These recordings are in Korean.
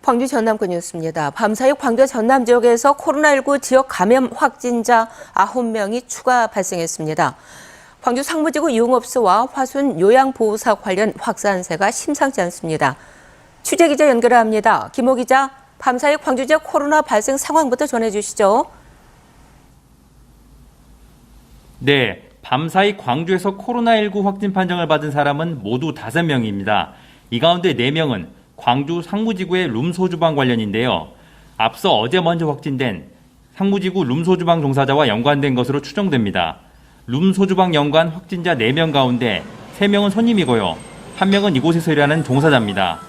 광주 전남권 뉴스입니다. 밤사이 광주 전남 지역에서 코로나19 지역 감염 확진자 9명이 추가 발생했습니다. 광주 상무지구 유흥업소와 화순 요양보호사 관련 확산세가 심상치 않습니다. 취재기자 연결합니다. 김호 기자, 밤사이 광주 지역 코로나 발생 상황부터 전해주시죠. 네, 밤사이 광주에서 코로나19 확진 판정을 받은 사람은 모두 5명입니다. 이 가운데 4명은 광주 상무지구의 룸소주방 관련인데요. 앞서 어제 먼저 확진된 상무지구 룸소주방 종사자와 연관된 것으로 추정됩니다. 룸소주방 연관 확진자 4명 가운데 3명은 손님이고요. 1명은 이곳에서 일하는 종사자입니다.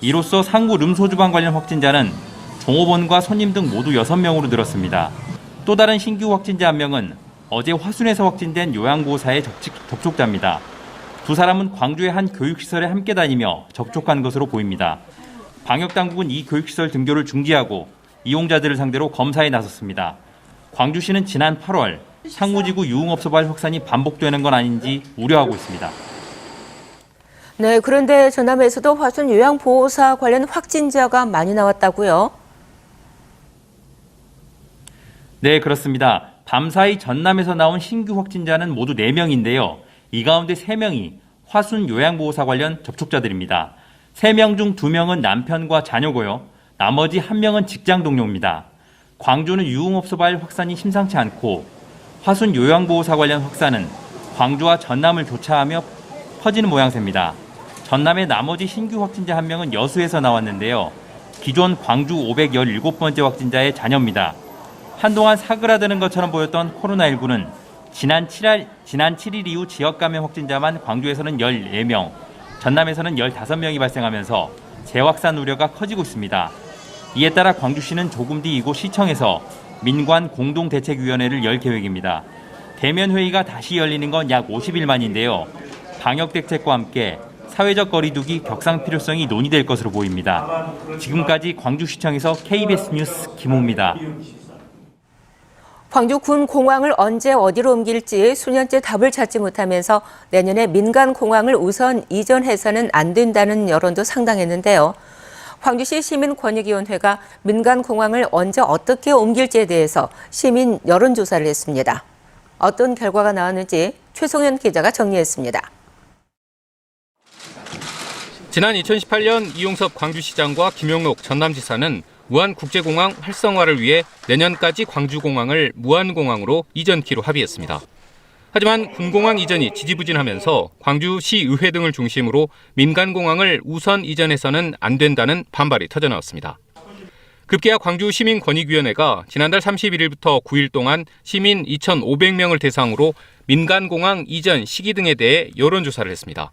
이로써 상무 룸소주방 관련 확진자는 종업원과 손님 등 모두 6명으로 늘었습니다. 또 다른 신규 확진자 1명은 어제 화순에서 확진된 요양보호사의 접촉자입니다. 두 사람은 광주의 한 교육시설에 함께 다니며 접촉한 것으로 보입니다. 방역당국은 이 교육시설 등교를 중지하고 이용자들을 상대로 검사에 나섰습니다. 광주시는 지난 8월 상무지구 유흥업소발 확산이 반복되는 건 아닌지 우려하고 있습니다. 네, 그런데 전남에서도 화순 요양보호사 관련 확진자가 많이 나왔다고요? 네, 그렇습니다. 밤사이 전남에서 나온 신규 확진자는 모두 4명인데요. 이 가운데 3명이 화순 요양보호사 관련 접촉자들입니다. 3명 중 2명은 남편과 자녀고요. 나머지 1명은 직장 동료입니다. 광주는 유흥업소발 확산이 심상치 않고 화순 요양보호사 관련 확산은 광주와 전남을 교차하며 퍼지는 모양새입니다. 전남의 나머지 신규 확진자 1명은 여수에서 나왔는데요. 기존 광주 517번째 확진자의 자녀입니다. 한동안 사그라드는 것처럼 보였던 코로나19는 지난 7일 이후 지역 감염 확진자만 광주에서는 14명, 전남에서는 15명이 발생하면서 재확산 우려가 커지고 있습니다. 이에 따라 광주시는 조금 뒤 이곳 시청에서 민관 공동대책위원회를 열 계획입니다. 대면 회의가 다시 열리는 건 약 50일 만인데요. 방역 대책과 함께 사회적 거리두기 격상 필요성이 논의될 것으로 보입니다. 지금까지 광주시청에서 KBS 뉴스 김호입니다. 광주 군 공항을 언제 어디로 옮길지 수년째 답을 찾지 못하면서 내년에 민간 공항을 우선 이전해서는 안 된다는 여론도 상당했는데요. 광주시 시민권익위원회가 민간 공항을 언제 어떻게 옮길지에 대해서 시민 여론조사를 했습니다. 어떤 결과가 나왔는지 최송현 기자가 정리했습니다. 지난 2018년 이용섭 광주시장과 김용록 전남지사는 무안국제공항 활성화를 위해 내년까지 광주공항을 무안공항으로 이전키로 합의했습니다. 하지만 군공항 이전이 지지부진하면서 광주시의회 등을 중심으로 민간공항을 우선 이전해서는 안 된다는 반발이 터져나왔습니다. 급기야 광주시민권익위원회가 지난달 31일부터 9일 동안 시민 2,500명을 대상으로 민간공항 이전 시기 등에 대해 여론조사를 했습니다.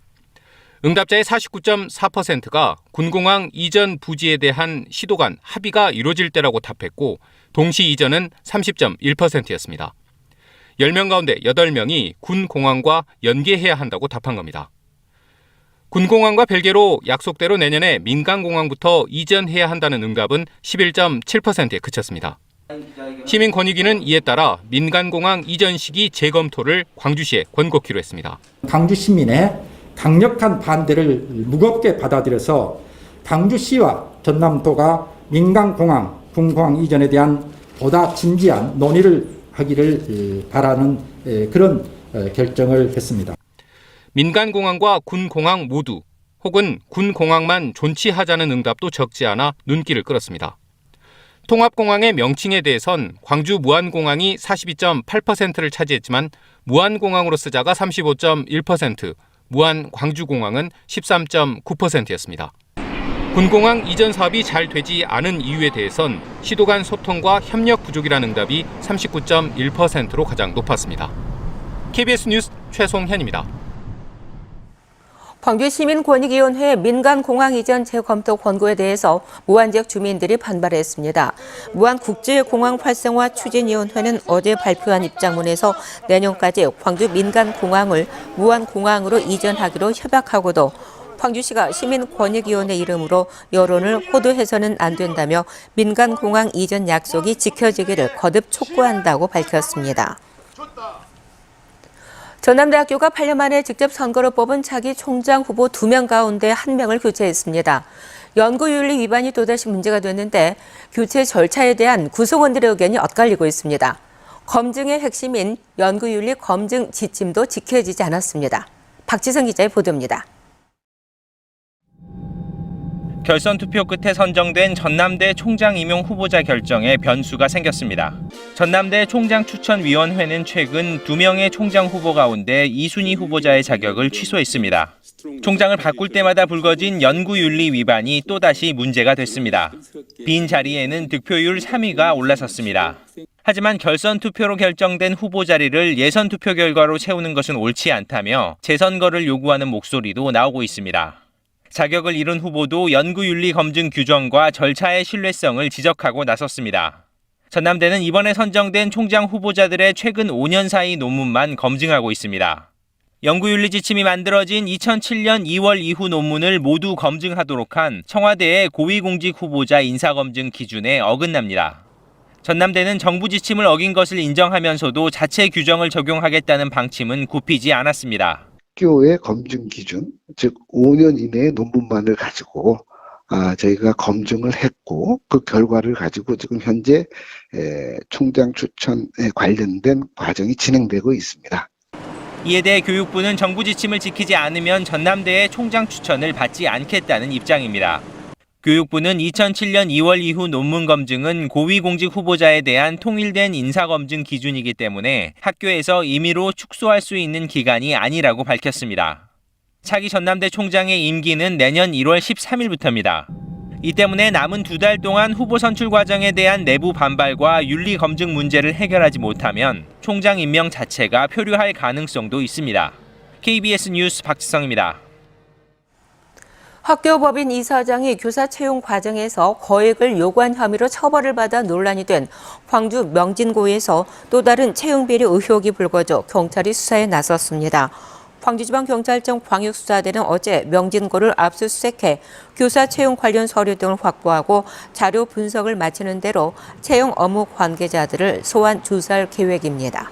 응답자의 49.4%가 군공항 이전 부지에 대한 시도 간 합의가 이루어질 때라고 답했고 동시 이전은 30.1%였습니다. 10명 가운데 8명이 군공항과 연계해야 한다고 답한 겁니다. 군공항과 별개로 약속대로 내년에 민간공항부터 이전해야 한다는 응답은 11.7%에 그쳤습니다. 시민권익위는 이에 따라 민간공항 이전 시기 재검토를 광주시에 권고키로 했습니다. 광주 시민의 강력한 반대를 무겁게 받아들여서 광주시와 전남도가 민간공항, 군공항 이전에 대한 보다 진지한 논의를 하기를 바라는 그런 결정을 했습니다. 민간공항과 군공항 모두 혹은 군공항만 존치하자는 응답도 적지 않아 눈길을 끌었습니다. 통합공항의 명칭에 대해선 광주 무안공항이 42.8%를 차지했지만 무안공항으로 쓰자가 35.1%, 무안 광주공항은 13.9%였습니다. 군공항 이전 사업이 잘 되지 않은 이유에 대해선 시도 간 소통과 협력 부족이라는 응답이 39.1%로 가장 높았습니다. KBS 뉴스 최송현입니다. 광주시민권익위원회 민간공항 이전 재검토 권고에 대해서 무안 지역 주민들이 반발했습니다. 무안국제공항 활성화 추진위원회는 어제 발표한 입장문에서 내년까지 광주 민간공항을 무안공항으로 이전하기로 협약하고도 광주시가 시민권익위원회 이름으로 여론을 호도해서는 안 된다며 민간공항 이전 약속이 지켜지기를 거듭 촉구한다고 밝혔습니다. 전남대학교가 8년 만에 직접 선거로 뽑은 차기 총장 후보 2명 가운데 1명을 교체했습니다. 연구윤리 위반이 또다시 문제가 됐는데 교체 절차에 대한 구성원들의 의견이 엇갈리고 있습니다. 검증의 핵심인 연구윤리 검증 지침도 지켜지지 않았습니다. 박지성 기자의 보도입니다. 결선 투표 끝에 선정된 전남대 총장 임용 후보자 결정에 변수가 생겼습니다. 전남대 총장추천위원회는 최근 2명의 총장 후보 가운데 이순희 후보자의 자격을 취소했습니다. 총장을 바꿀 때마다 불거진 연구윤리 위반이 또다시 문제가 됐습니다. 빈 자리에는 득표율 3위가 올라섰습니다. 하지만 결선 투표로 결정된 후보 자리를 예선 투표 결과로 채우는 것은 옳지 않다며 재선거를 요구하는 목소리도 나오고 있습니다. 자격을 잃은 후보도 연구윤리 검증 규정과 절차의 신뢰성을 지적하고 나섰습니다. 전남대는 이번에 선정된 총장 후보자들의 최근 5년 사이 논문만 검증하고 있습니다. 연구윤리 지침이 만들어진 2007년 2월 이후 논문을 모두 검증하도록 한 청와대의 고위공직 후보자 인사검증 기준에 어긋납니다. 전남대는 정부 지침을 어긴 것을 인정하면서도 자체 규정을 적용하겠다는 방침은 굽히지 않았습니다. 학교의 검증 기준, 즉 5년 이내의 논문만을 가지고 저희가 검증을 했고 그 결과를 가지고 지금 현재 총장 추천에 관련된 과정이 진행되고 있습니다. 이에 대해 교육부는 정부 지침을 지키지 않으면 전남대의 총장 추천을 받지 않겠다는 입장입니다. 교육부는 2007년 2월 이후 논문 검증은 고위공직 후보자에 대한 통일된 인사검증 기준이기 때문에 학교에서 임의로 축소할 수 있는 기간이 아니라고 밝혔습니다. 차기 전남대 총장의 임기는 내년 1월 13일부터입니다. 이 때문에 남은 2달 동안 후보 선출 과정에 대한 내부 반발과 윤리 검증 문제를 해결하지 못하면 총장 임명 자체가 표류할 가능성도 있습니다. KBS 뉴스 박지성입니다. 학교법인 이사장이 교사 채용 과정에서 거액을 요구한 혐의로 처벌을 받아 논란이 된 광주 명진고에서 또 다른 채용 비리 의혹이 불거져 경찰이 수사에 나섰습니다. 광주지방경찰청 광역수사대는 어제 명진고를 압수수색해 교사 채용 관련 서류 등을 확보하고 자료 분석을 마치는 대로 채용 업무 관계자들을 소환 조사할 계획입니다.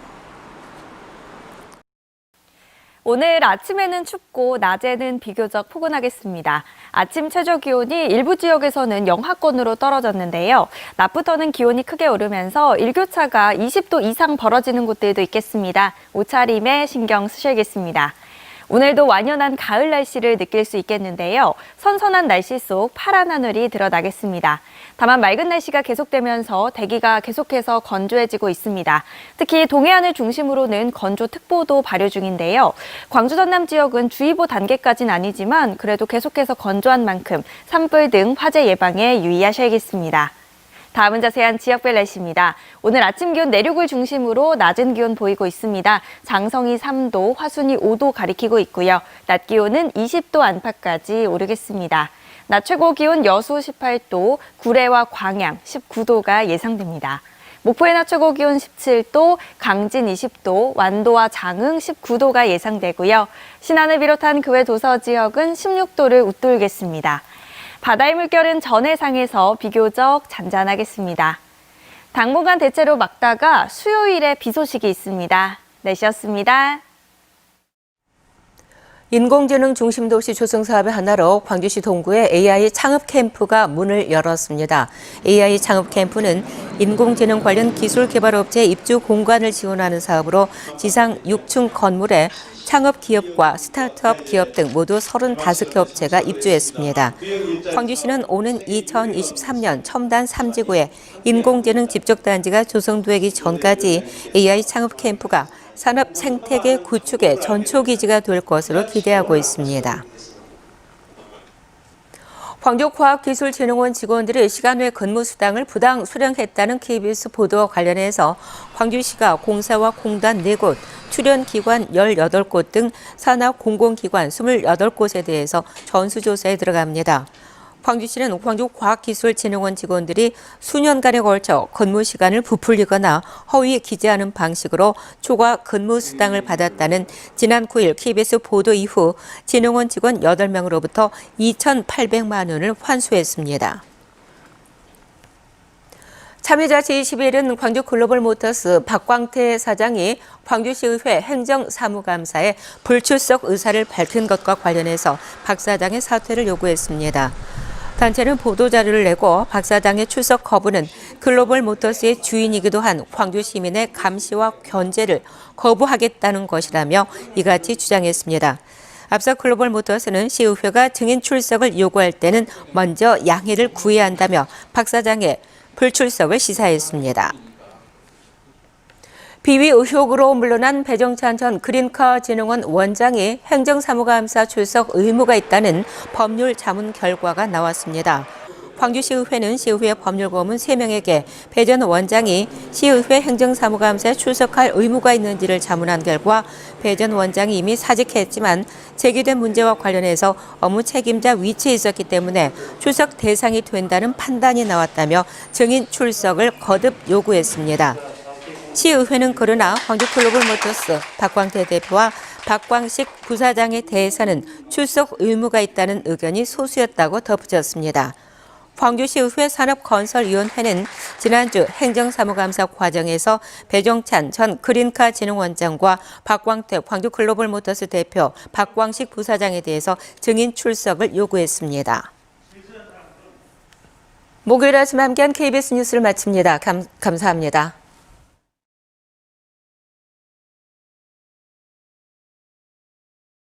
오늘 아침에는 춥고 낮에는 비교적 포근하겠습니다. 아침 최저 기온이 일부 지역에서는 영하권으로 떨어졌는데요. 낮부터는 기온이 크게 오르면서 일교차가 20도 이상 벌어지는 곳들도 있겠습니다. 옷차림에 신경 쓰셔야겠습니다. 오늘도 완연한 가을 날씨를 느낄 수 있겠는데요. 선선한 날씨 속 파란 하늘이 드러나겠습니다. 다만 맑은 날씨가 계속되면서 대기가 계속해서 건조해지고 있습니다. 특히 동해안을 중심으로는 건조특보도 발효 중인데요. 광주 전남 지역은 주의보 단계까지는 아니지만 그래도 계속해서 건조한 만큼 산불 등 화재 예방에 유의하셔야겠습니다. 다음은 자세한 지역별 날씨입니다. 오늘 아침 기온 내륙을 중심으로 낮은 기온 보이고 있습니다. 장성이 3도, 화순이 5도 가리키고 있고요. 낮 기온은 20도 안팎까지 오르겠습니다. 낮 최고 기온 여수 18도, 구례와 광양 19도가 예상됩니다. 목포의 낮 최고 기온 17도, 강진 20도, 완도와 장흥 19도가 예상되고요. 신안을 비롯한 그 외 도서 지역은 16도를 웃돌겠습니다. 바다의 물결은 전해상에서 비교적 잔잔하겠습니다. 당분간 대체로 맑다가 수요일에 비 소식이 있습니다. 날씨였습니다. 인공지능 중심 도시 조성 사업의 하나로 광주시 동구에 AI 창업 캠프가 문을 열었습니다. AI 창업 캠프는 인공지능 관련 기술 개발 업체 입주 공간을 지원하는 사업으로 지상 6층 건물에 창업 기업과 스타트업 기업 등 모두 35개 업체가 입주했습니다. 광주시는 오는 2023년 첨단 3지구에 인공지능 집적단지가 조성되기 전까지 AI 창업 캠프가 산업 생태계 구축의 전초기지가 될 것으로 기대하고 있습니다. 광주과학기술진흥원 직원들이 시간 외 근무수당을 부당 수령했다는 KBS 보도와 관련해서 광주시가 공사와 공단 4곳, 출연기관 18곳 등 산하 공공기관 28곳에 대해서 전수조사에 들어갑니다. 광주시는 광주과학기술진흥원 직원들이 수년간에 걸쳐 근무 시간을 부풀리거나 허위 기재하는 방식으로 초과 근무 수당을 받았다는 지난 9일 KBS 보도 이후 진흥원 직원 8명으로부터 2,800만 원을 환수했습니다. 참여자 제21은 광주 글로벌모터스 박광태 사장이 광주시의회 행정사무감사에 불출석 의사를 밝힌 것과 관련해서 박 사장의 사퇴를 요구했습니다. 단체는 보도자료를 내고 박 사장의 출석 거부는 글로벌 모터스의 주인이기도 한 광주 시민의 감시와 견제를 거부하겠다는 것이라며 이같이 주장했습니다. 앞서 글로벌 모터스는 시의회가 증인 출석을 요구할 때는 먼저 양해를 구해야 한다며 박 사장의 불출석을 시사했습니다. 비위 의혹으로 물러난 배정찬 전 그린카 진흥원 원장이 행정사무감사 출석 의무가 있다는 법률 자문 결과가 나왔습니다. 광주시의회는 시의회 법률고문 3명에게 배 전 원장이 시의회 행정사무감사에 출석할 의무가 있는지를 자문한 결과 배 전 원장이 이미 사직했지만 제기된 문제와 관련해서 업무 책임자 위치에 있었기 때문에 출석 대상이 된다는 판단이 나왔다며 증인 출석을 거듭 요구했습니다. 시의회는 그러나 광주 글로벌 모터스 박광태 대표와 박광식 부사장에 대해서는 출석 의무가 있다는 의견이 소수였다고 덧붙였습니다. 광주시의회 산업건설위원회는 지난주 행정사무감사 과정에서 배정찬 전 그린카 진흥원장과 박광태 광주 글로벌 모터스 대표, 박광식 부사장에 대해서 증인 출석을 요구했습니다. 목요일 아침 함께한 KBS 뉴스를 마칩니다. 감사합니다.